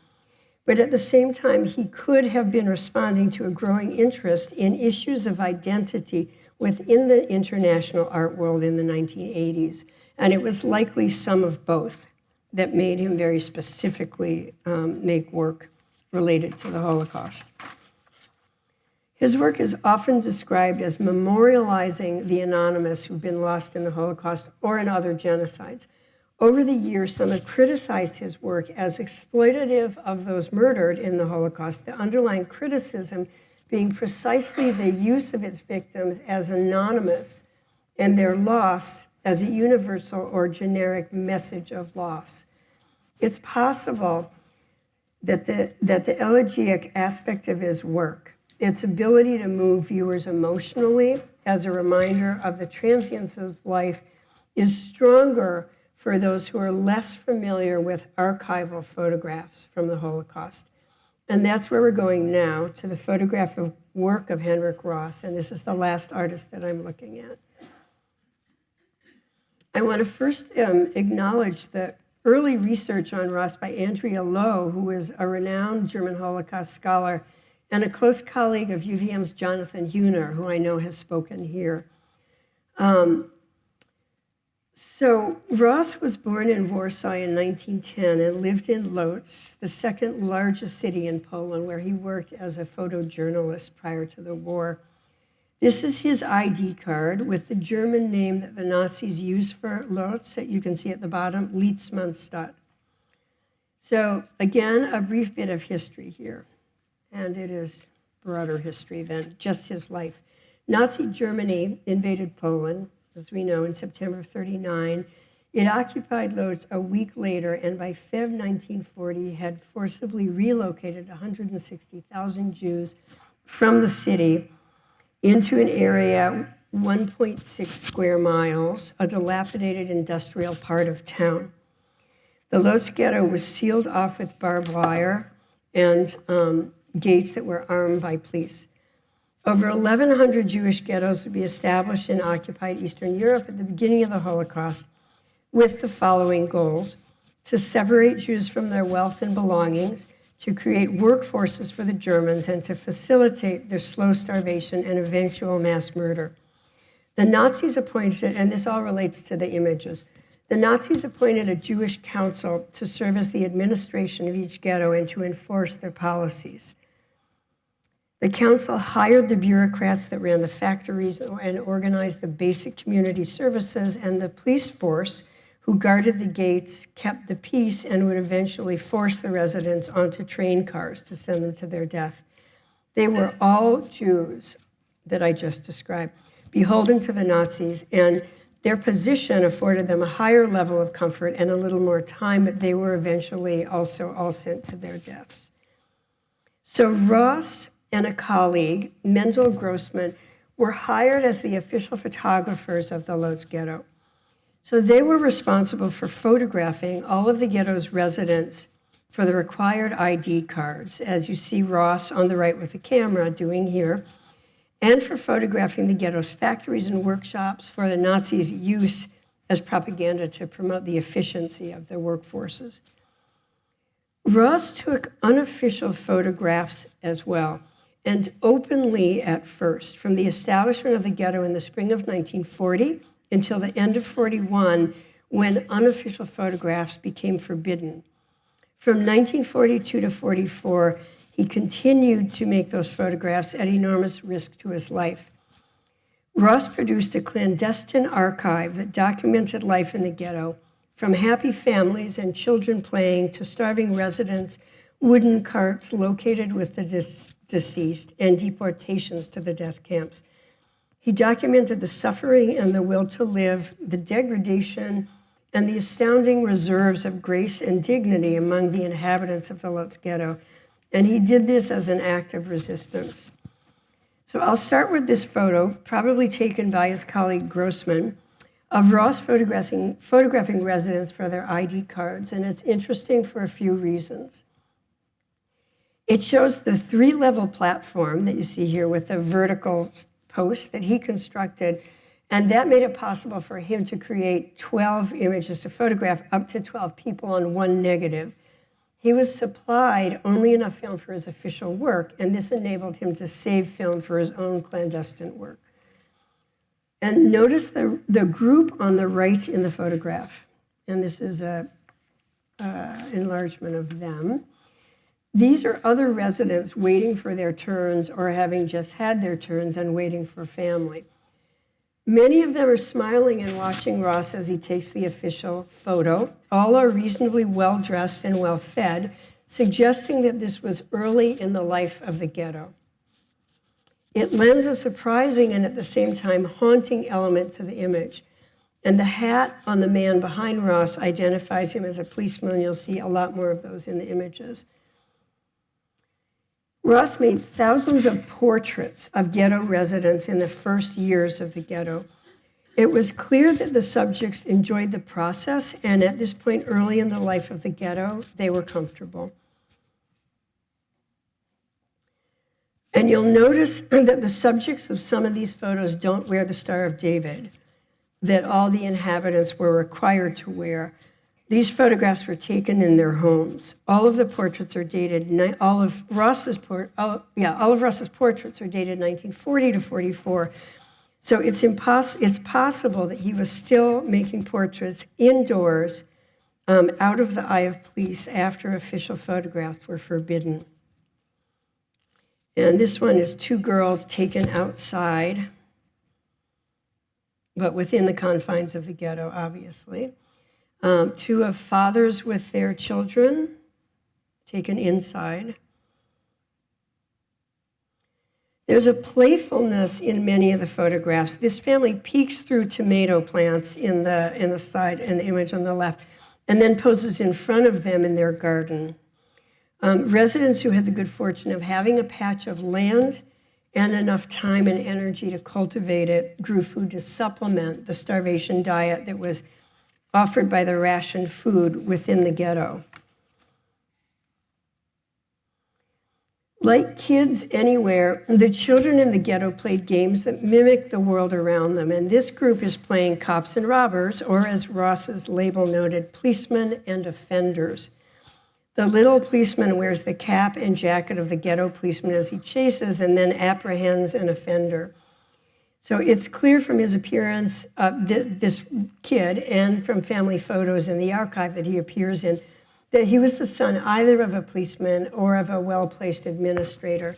But at the same time, he could have been responding to a growing interest in issues of identity within the international art world in the 1980s. And it was likely some of both that made him very specifically make work related to the Holocaust. His work is often described as memorializing the anonymous who've been lost in the Holocaust or in other genocides. Over the years, some have criticized his work as exploitative of those murdered in the Holocaust, the underlying criticism being precisely the use of its victims as anonymous and their loss as a universal or generic message of loss. It's possible that the elegiac aspect of his work, its ability to move viewers emotionally as a reminder of the transience of life, is stronger for those who are less familiar with archival photographs from the Holocaust. And that's where we're going now, to the photographic work of Henryk Ross, and this is the last artist that I'm looking at. I want to first acknowledge the early research on Ross by Andrea Lowe, who is a renowned German Holocaust scholar and a close colleague of UVM's Jonathan Huner, who I know has spoken here. So Ross was born in Warsaw in 1910 and lived in Lodz, the second largest city in Poland, where he worked as a photojournalist prior to the war. This is his ID card with the German name that the Nazis used for Lodz, that you can see at the bottom, Litzmannstadt. So again, a brief bit of history here, and it is broader history than just his life. Nazi Germany invaded Poland, as we know, in September of 1939. It occupied Lodz a week later, and by Feb 1940 had forcibly relocated 160,000 Jews from the city into an area 1.6 square miles, a dilapidated industrial part of town. The Lodz ghetto was sealed off with barbed wire and gates that were armed by police. Over 1,100 Jewish ghettos would be established in occupied Eastern Europe at the beginning of the Holocaust with the following goals: to separate Jews from their wealth and belongings, to create workforces for the Germans, and to facilitate their slow starvation and eventual mass murder. The Nazis appointed, and this all relates to the images, the Nazis appointed a Jewish council to serve as the administration of each ghetto and to enforce their policies. The council hired the bureaucrats that ran the factories and organized the basic community services, and the police force who guarded the gates, kept the peace, and would eventually force the residents onto train cars to send them to their death. They were all Jews that I just described, beholden to the Nazis, and their position afforded them a higher level of comfort and a little more time, but they were eventually also all sent to their deaths. So Ross and a colleague, Mendel Grossman, were hired as the official photographers of the Lodz ghetto. So they were responsible for photographing all of the ghetto's residents for the required ID cards, as you see Ross on the right with the camera doing here, and for photographing the ghetto's factories and workshops for the Nazis' use as propaganda to promote the efficiency of their workforces. Ross took unofficial photographs as well, and openly at first, from the establishment of the ghetto in the spring of 1940 until the end of 41, when unofficial photographs became forbidden. From 1942 to 44, he continued to make those photographs at enormous risk to his life. Ross produced a clandestine archive that documented life in the ghetto, from happy families and children playing to starving residents, wooden carts located with the deceased, and deportations to the death camps. He documented the suffering and the will to live, the degradation, and the astounding reserves of grace and dignity among the inhabitants of the Lodz ghetto. And he did this as an act of resistance. So I'll start with this photo, probably taken by his colleague Grossman, of Ross photographing residents for their ID cards. And it's interesting for a few reasons. It shows the three-level platform that you see here with the vertical post that he constructed, and that made it possible for him to create 12 images to photograph up to 12 people on one negative. He was supplied only enough film for his official work, and this enabled him to save film for his own clandestine work. And notice the group on the right in the photograph, and this is an enlargement of them. These are other residents waiting for their turns or having just had their turns and waiting for family. Many of them are smiling and watching Ross as he takes the official photo. All are reasonably well-dressed and well-fed, suggesting that this was early in the life of the ghetto. It lends a surprising and at the same time haunting element to the image. And the hat on the man behind Ross identifies him as a policeman. You'll see a lot more of those in the images. Ross made thousands of portraits of ghetto residents in the first years of the ghetto. It was clear that the subjects enjoyed the process, and at this point early in the life of the ghetto, they were comfortable. And you'll notice that the subjects of some of these photos don't wear the Star of David that all the inhabitants were required to wear. These photographs were taken in their homes. All of the portraits are dated, all of Ross's portraits are dated 1940 to 44. So it's possible that he was still making portraits indoors out of the eye of police after official photographs were forbidden. And this one is two girls taken outside, but within the confines of the ghetto, obviously. Two of fathers with their children, taken inside. There's a playfulness in many of the photographs. This family peeks through tomato plants in the side, in the image on the left, and then poses in front of them in their garden. Residents who had the good fortune of having a patch of land and enough time and energy to cultivate it grew food to supplement the starvation diet that was offered by the rationed food within the ghetto. Like kids anywhere, the children in the ghetto played games that mimicked the world around them, and this group is playing cops and robbers, or as Ross's label noted, policemen and offenders. The little policeman wears the cap and jacket of the ghetto policeman as he chases and then apprehends an offender. So it's clear from his appearance, this kid, and from family photos in the archive that he appears in, that he was the son either of a policeman or of a well-placed administrator.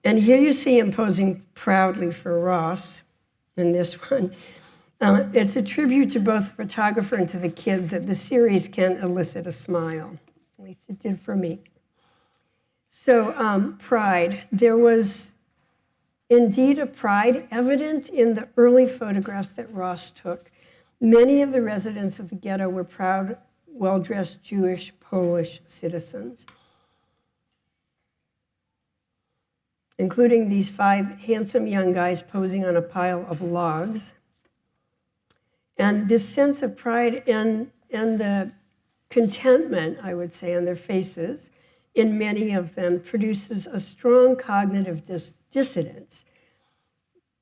And here you see him posing proudly for Ross in this one. It's a tribute to both the photographer and to the kids that the series can elicit a smile. At least it did for me. So pride. There was indeed a pride evident in the early photographs that Ross took. Many of the residents of the ghetto were proud, well-dressed Jewish, Polish citizens, including these 5 handsome young guys posing on a pile of logs. And this sense of pride and the contentment, I would say, on their faces, in many of them, produces a strong cognitive dissonance,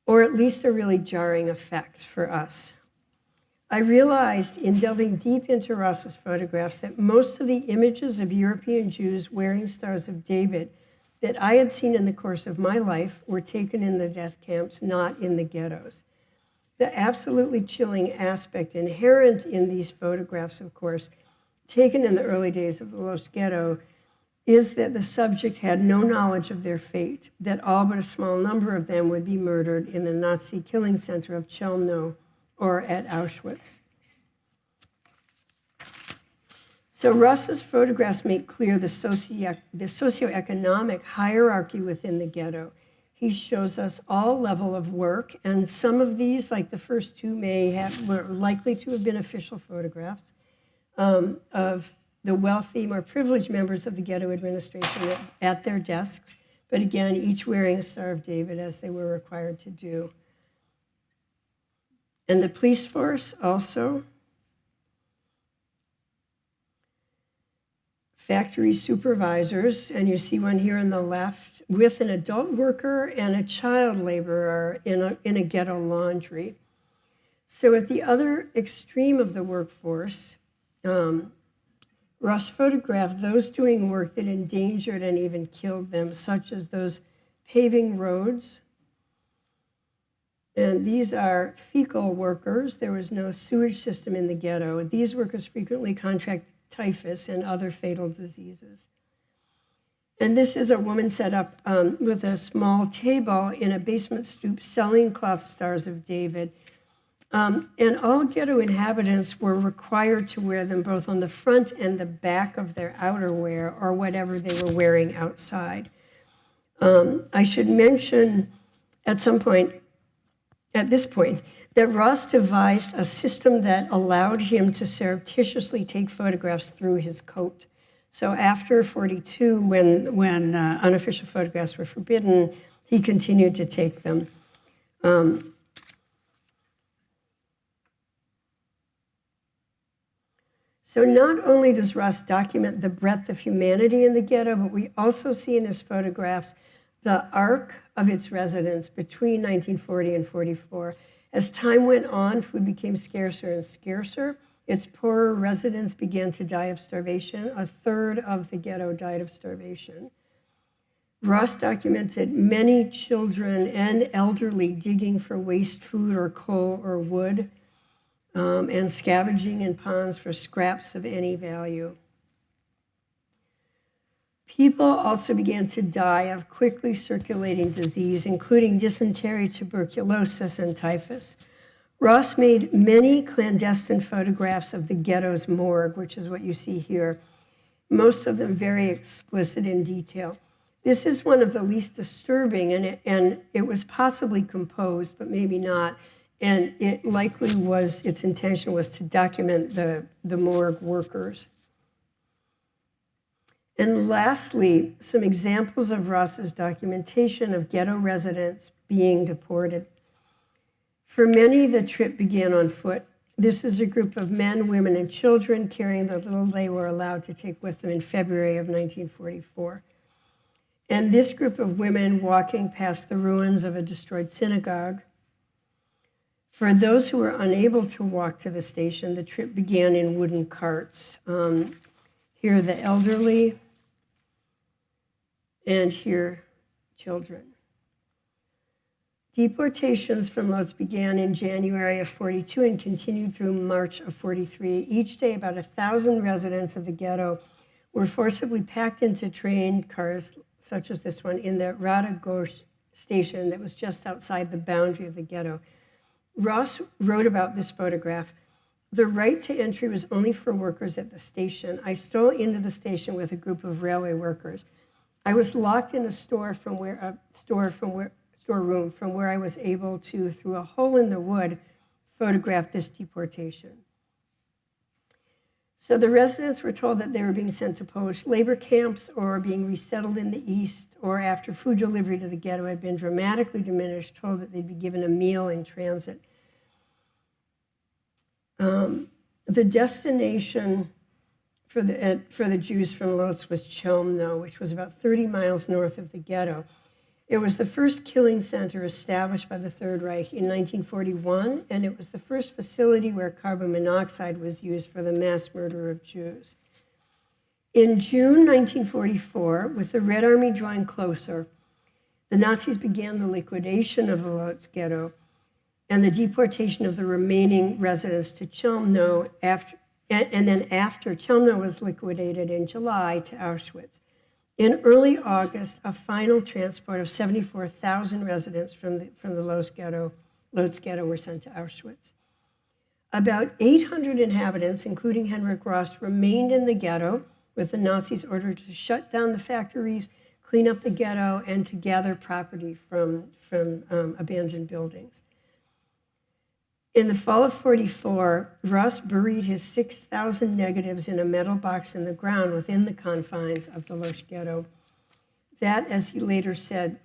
or at least a really jarring effect for us. I realized in delving deep into Ross's photographs that most of the images of European Jews wearing Stars of David that I had seen in the course of my life were taken in the death camps, not in the ghettos. The absolutely chilling aspect inherent in these photographs, of course, taken in the early days of the Lodz ghetto, is that the subject had no knowledge of their fate, that all but a small number of them would be murdered in the Nazi killing center of Chelmno or at Auschwitz. So Ross's photographs make clear the socioeconomic hierarchy within the ghetto. He shows us all level of work, and some of these, like the first 2, were likely to have been official photographs of the wealthy, more privileged members of the ghetto administration at their desks, but again, each wearing a Star of David as they were required to do. And the police force also. Factory supervisors, and you see one here on the left, with an adult worker and a child laborer in a ghetto laundry. So at the other extreme of the workforce, Ross photographed those doing work that endangered and even killed them, such as those paving roads. And these are fecal workers. There was no sewage system in the ghetto. These workers frequently contract typhus and other fatal diseases. And this is a woman set up with a small table in a basement stoop selling cloth Stars of David. And all ghetto inhabitants were required to wear them both on the front and the back of their outerwear or whatever they were wearing outside. I should mention at this point, that Ross devised a system that allowed him to surreptitiously take photographs through his coat. So after 42, when unofficial photographs were forbidden, he continued to take them. So not only does Ross document the breadth of humanity in the ghetto, but we also see in his photographs the arc of its residents between 1940 and 44. As time went on, food became scarcer and scarcer. Its poorer residents began to die of starvation. A third of the ghetto died of starvation. Ross documented many children and elderly digging for waste food or coal or wood, and scavenging in ponds for scraps of any value. People also began to die of quickly circulating disease, including dysentery, tuberculosis, and typhus. Ross made many clandestine photographs of the ghetto's morgue, which is what you see here, most of them very explicit in detail. This is one of the least disturbing, and it was possibly composed, but maybe not, and it likely was, its intention was to document the morgue workers. And lastly, some examples of Ross's documentation of ghetto residents being deported. For many, the trip began on foot. This is a group of men, women, and children carrying the little they were allowed to take with them in February of 1944. and this group of women walking past the ruins of a destroyed synagogue. For those who were unable to walk to the station, the trip began in wooden carts. Here the elderly, and here children. Deportations from Lodz began in January of 42 and continued through March of 43. Each day, about 1,000 residents of the ghetto were forcibly packed into train cars, such as this one, in the Radagosz station that was just outside the boundary of the ghetto. Ross wrote about this photograph. The right to entry was only for workers at the station. I stole into the station with a group of railway workers. I was locked in a storeroom from where I was able to, through a hole in the wood, photograph this deportation. So the residents were told that they were being sent to Polish labor camps or being resettled in the east, or after food delivery to the ghetto had been dramatically diminished, told that they'd be given a meal in transit. The destination for the Jews from Lodz was Chelmno, which was about 30 miles north of the ghetto. It was the first killing center established by the Third Reich in 1941, and it was the first facility where carbon monoxide was used for the mass murder of Jews. In June 1944, with the Red Army drawing closer, the Nazis began the liquidation of the Lodz ghetto and the deportation of the remaining residents to Chelmno, and then after Chelmno was liquidated in July, to Auschwitz. In early August, a final transport of 74,000 residents from the Lodz ghetto were sent to Auschwitz. About 800 inhabitants, including Henryk Ross, remained in the ghetto, with the Nazis ordered to shut down the factories, clean up the ghetto, and to gather property from abandoned buildings. In the fall of 44, Ross buried his 6,000 negatives in a metal box in the ground within the confines of the Lodz ghetto. That, as he later said,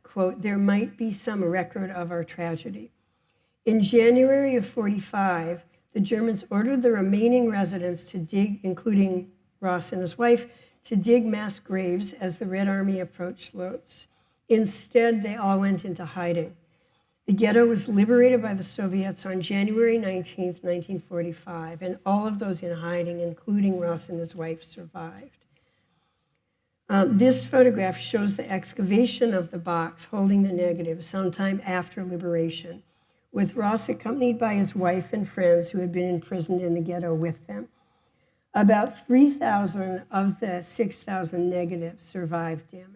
quote, there might be some record of our tragedy. In January of 45, the Germans ordered the remaining residents to dig, including Ross and his wife, to dig mass graves as the Red Army approached Lodz. Instead, they all went into hiding. The ghetto was liberated by the Soviets on January 19, 1945, and all of those in hiding, including Ross and his wife, survived. This photograph shows the excavation of the box holding the negative sometime after liberation, with Ross accompanied by his wife and friends who had been imprisoned in the ghetto with them. About 3,000 of the 6,000 negatives survived damage.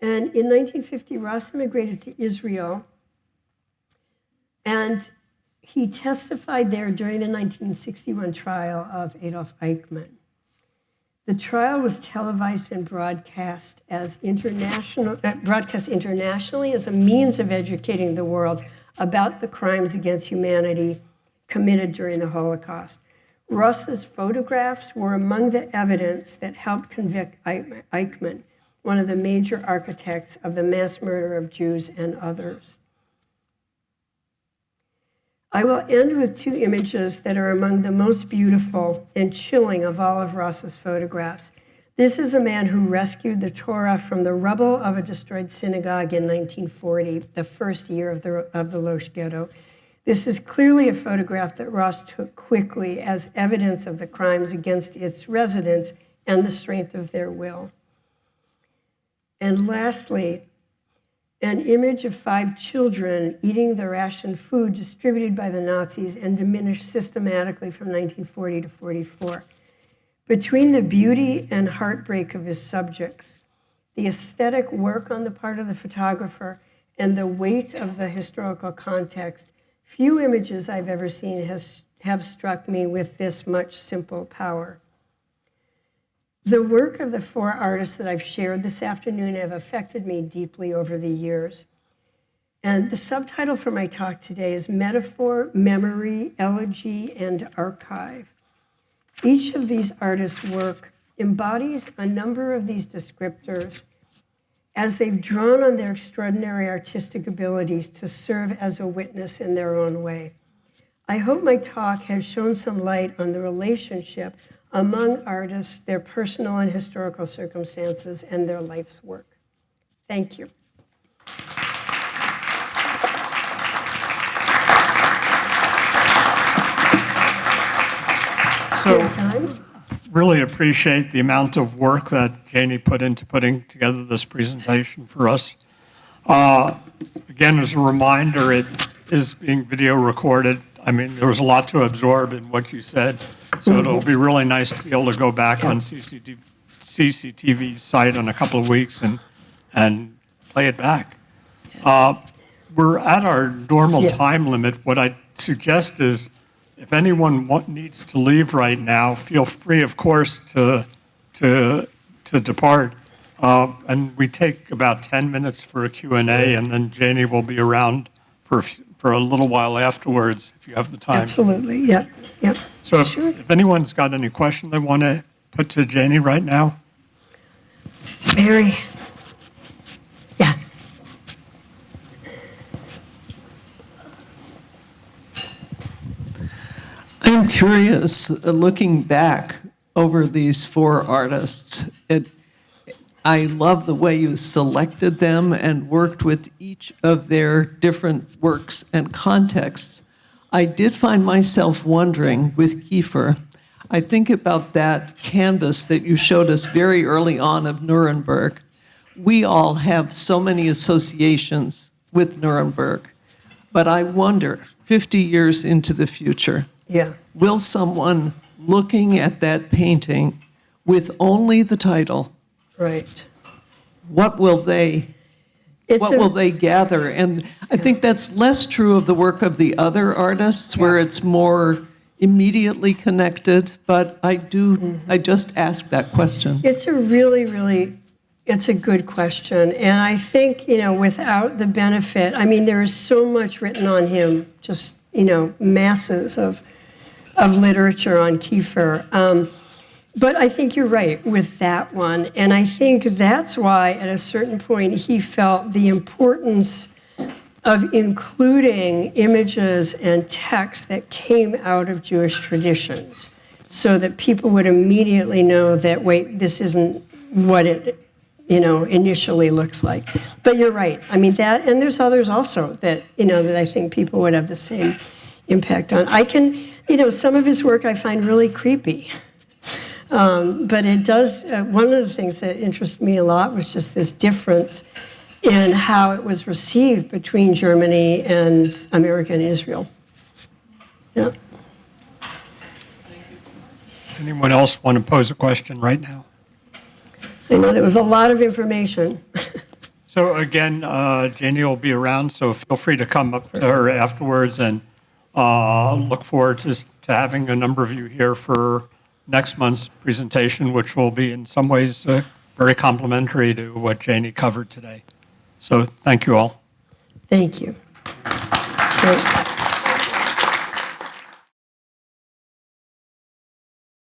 And in 1950, Ross immigrated to Israel, and he testified there during the 1961 trial of Adolf Eichmann. The trial was televised and broadcast internationally as a means of educating the world about the crimes against humanity committed during the Holocaust. Ross's photographs were among the evidence that helped convict Eichmann, one of the major architects of the mass murder of Jews and others. I will end with two images that are among the most beautiful and chilling of all of Ross's photographs. This is a man who rescued the Torah from the rubble of a destroyed synagogue in 1940, the first year of the Lodz ghetto. This is clearly a photograph that Ross took quickly as evidence of the crimes against its residents and the strength of their will. And lastly, an image of 5 children eating the rationed food distributed by the Nazis and diminished systematically from 1940 to 44. Between the beauty and heartbreak of his subjects, the aesthetic work on the part of the photographer, and the weight of the historical context, few images I've ever seen have struck me with this much simple power. The work of the 4 artists that I've shared this afternoon have affected me deeply over the years. And the subtitle for my talk today is Metaphor, Memory, Elegy, and Archive. Each of these artists' work embodies a number of these descriptors as they've drawn on their extraordinary artistic abilities to serve as a witness in their own way. I hope my talk has shown some light on the relationship among artists, their personal and historical circumstances, and their life's work. Thank you. So, Time? really appreciate the amount of work that Janie put into putting together this presentation for us. Again, as a reminder, it is being video recorded. I mean, there was a lot to absorb in what you said, so it'll be really nice to be able to go back on CCTV's site in a couple of weeks and play it back. We're at our normal time limit. What I suggest is, if anyone needs to leave right now, feel free, of course, to depart. And we take about 10 minutes for a Q&A, and then Janie will be around for a little while afterwards, if you have the time. Absolutely, yep. So if anyone's got any question they want to put to Janie right now? Mary? Yeah. I'm curious, looking back over these four artists, I love the way you selected them and worked with each of their different works and contexts. I did find myself wondering with Kiefer, I think about that canvas that you showed us very early on of Nuremberg. We all have so many associations with Nuremberg, but I wonder, 50 years into the future, will someone looking at that painting with only the title, Right. what will they gather? And I think that's less true of the work of the other artists, where it's more immediately connected, but I just ask that question. It's a really, it's a good question. And I think, without the benefit, I mean, there is so much written on him, just, masses of literature on Kiefer. But I think you're right with that one. And I think that's why at a certain point he felt the importance of including images and text that came out of Jewish traditions, so that people would immediately know that, wait, this isn't what it initially looks like. But you're right. I mean, that, and there's others also that, that I think people would have the same impact on. I can, some of his work I find really creepy. But it does, one of the things that interested me a lot was just this difference in how it was received between Germany and America and Israel. Yeah. Anyone else want to pose a question right now? I know there was a lot of information. So again, Janie will be around, so feel free to come up to her afterwards, and look forward to having a number of you here for next month's presentation, which will be in some ways very complementary to what Janie covered today. So thank you all. Thank you. Great.